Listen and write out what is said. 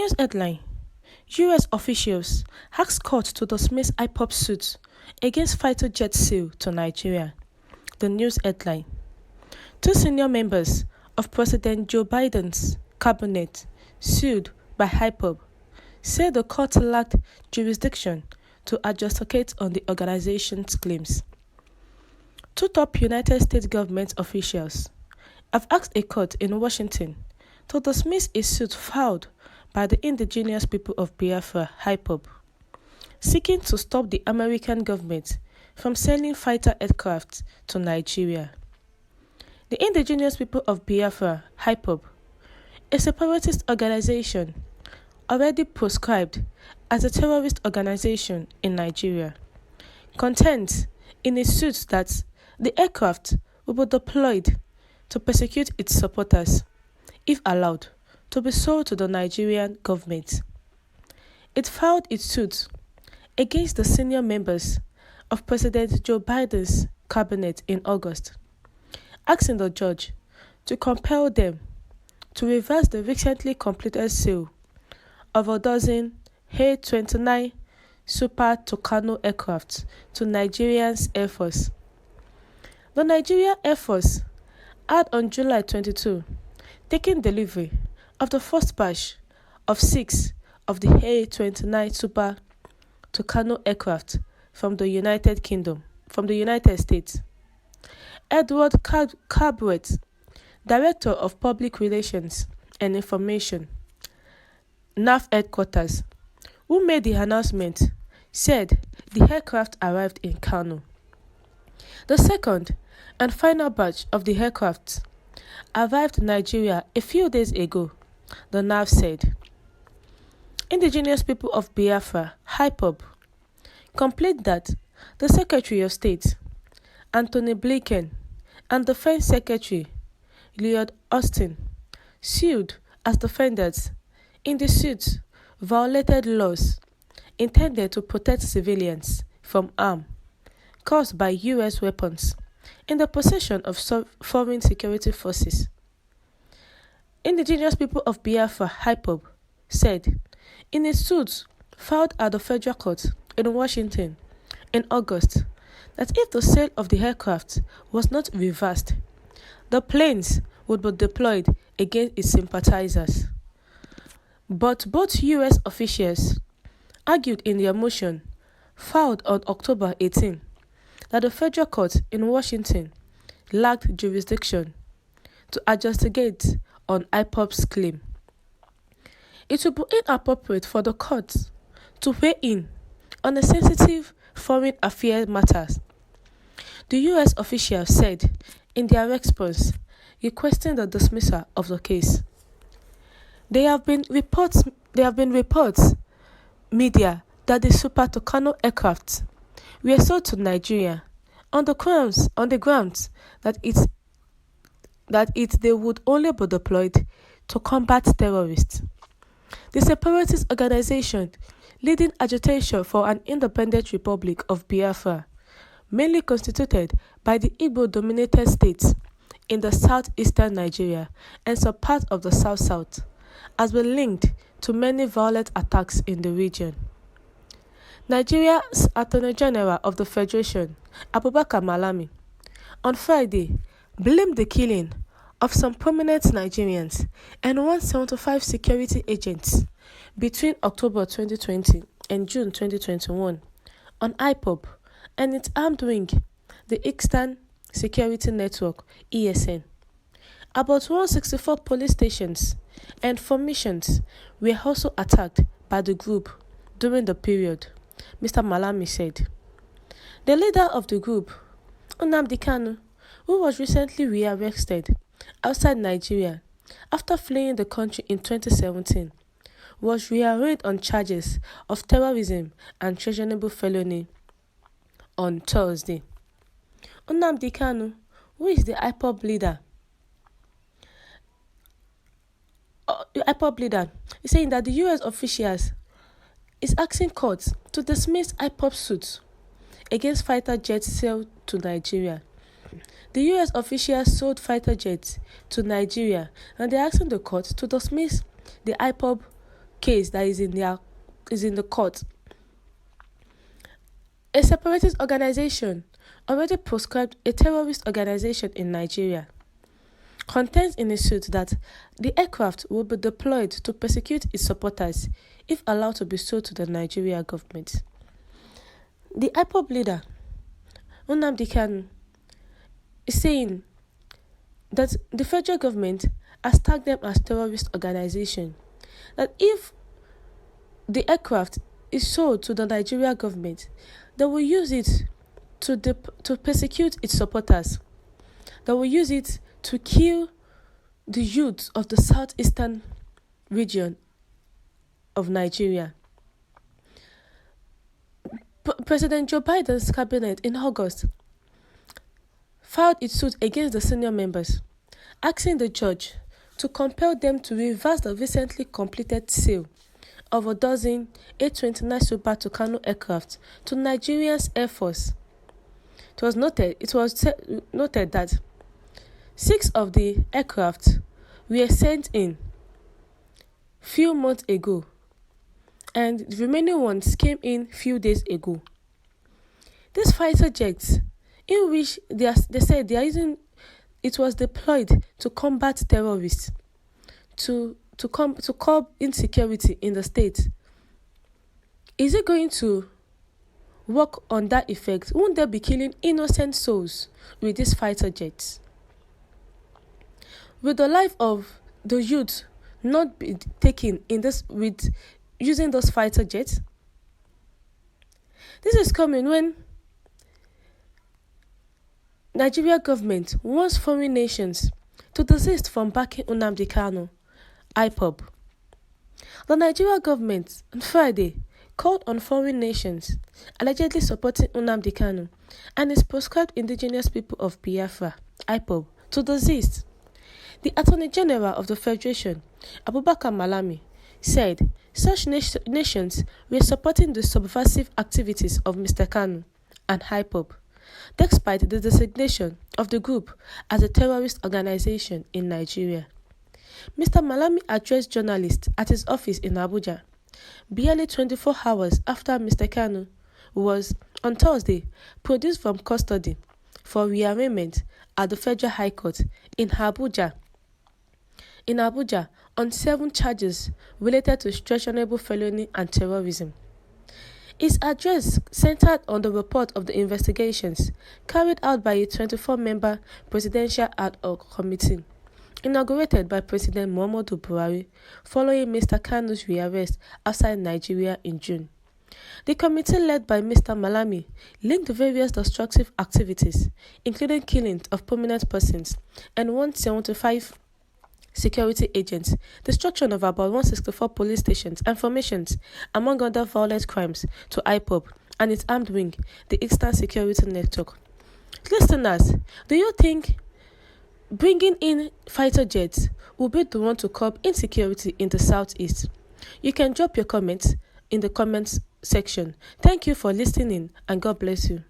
news headline: U.S. officials ask court to dismiss IPOB suit against fighter jet sale to Nigeria. The news headline: two senior members of President Joe Biden's cabinet sued by IPOB say the court lacked jurisdiction to adjudicate on the organization's claims. Two top United States government officials have asked a court in Washington to dismiss a suit filed by the indigenous people of Biafra, IPOB, seeking to stop the American government from selling fighter aircraft to Nigeria. The indigenous people of Biafra, IPOB, a separatist organization already proscribed as a terrorist organization in Nigeria, contends in a suit that the aircraft will be deployed to persecute its supporters, if allowed, to be sold to the Nigerian government. It filed its suit against the senior members of President Joe Biden's cabinet in August, asking the judge to compel them to reverse the recently completed sale of a dozen A-29 Super Tucano aircraft to Nigeria's Air Force. The Nigerian Air Force had on July 22 taken delivery of the first batch of 6 of the A-29 Super Tucano aircraft from the United States. Edward Cabret, Director of Public Relations and Information, NAF Headquarters, who made the announcement, said the aircraft arrived in Kanu. The second and final batch of the aircraft arrived in Nigeria a few days ago, the NAV said. Indigenous people of Biafra, IPOB, complained that the Secretary of State, Anthony Blinken, and Defense Secretary, Lloyd Austin, sued as defendants in the suit violated laws intended to protect civilians from harm caused by U.S. weapons in the possession of foreign security forces. Indigenous people of Biafra, IPOB, said in a suit filed at the federal court in Washington in August that if the sale of the aircraft was not reversed, the planes would be deployed against its sympathizers. But both U.S. officials argued in their motion filed on October 18 that the federal court in Washington lacked jurisdiction to adjudicate on IPOB's claim. It would be inappropriate for the court to weigh in on a sensitive foreign affairs matters, the U.S. officials said in their response requesting the dismissal of the case. There have been reports media that the Super Tucano aircraft were sold to Nigeria on the grounds that they would only be deployed to combat terrorists. The separatist organization leading agitation for an independent republic of Biafra, mainly constituted by the Igbo-dominated states in the southeastern Nigeria and some parts of the south-south, has been linked to many violent attacks in the region. Nigeria's Attorney General of the Federation, Abubakar Malami, on Friday blamed the killing of some prominent Nigerians and 175 security agents between October 2020 and June 2021 on IPOB and its armed wing, the Eastern Security Network (ESN). About 164 police stations and formations were also attacked by the group during the period, Mr. Malami said. The leader of the group, Ñnamdi, who was recently rearrested outside Nigeria after fleeing the country in 2017, was rearraigned on charges of terrorism and treasonable felony on Thursday. Ñnamdi, who is the IPOB leader, is saying that the U.S. officials is asking courts to dismiss IPOB suits against fighter jets sale to Nigeria. The U.S. officials sold fighter jets to Nigeria and they're asking the court to dismiss the IPOB case that is in the court. A separatist organization already proscribed a terrorist organization in Nigeria contends in a suit that the aircraft will be deployed to persecute its supporters if allowed to be sold to the Nigeria government. The IPOB leader, Ñnamdi Kanu, is saying that the federal government has tagged them as terrorist organization, that if the aircraft is sold to the Nigeria government, they will use it to persecute its supporters. They will use it to kill the youth of the southeastern region of Nigeria. President Joe Biden's cabinet in August filed its suit against the senior members, asking the judge to compel them to reverse the recently completed sale of a dozen A-29 Super Tucano aircraft to Nigeria's Air Force. It was noted that 6 of the aircraft were sent in few months ago, and the remaining ones came in few days ago. These fighter jets, in which they said they are using, it was deployed to combat terrorists, to curb insecurity in the state. Is it going to work on that effect? Won't they be killing innocent souls with these fighter jets? Will the life of the youth not be taken in this with using those fighter jets? This is coming when Nigeria government wants foreign nations to desist from backing Ñnamdi Kanu, IPOB. The Nigeria government on Friday called on foreign nations allegedly supporting Ñnamdi Kanu and its proscribed indigenous people of Biafra, IPOB, to desist. The Attorney General of the Federation, Abubakar Malami, said such nations were supporting the subversive activities of Mr. Kanu and IPOB, despite the designation of the group as a terrorist organization in Nigeria. Mr. Malami addressed journalists at his office in Abuja barely 24 hours after Mr. Kanu was, on Thursday, produced from custody for rearraignment at the Federal High Court in Abuja on 7 charges related to treasonable felony and terrorism. His address centered on the report of the investigations carried out by a 24-member Presidential Ad Hoc Committee, inaugurated by President Muhammadu Buhari following Mr. Kanu's rearrest outside Nigeria in June. The committee, led by Mr. Malami, linked various destructive activities, including killings of prominent persons and 175 security agents, destruction of about 164 police stations and formations, among other violent crimes, to IPOB and its armed wing, the Eastern Security Network. Listeners, do you think bringing in fighter jets will be the one to curb insecurity in the Southeast? You can drop your comments in the comments section. Thank you for listening, and God bless you.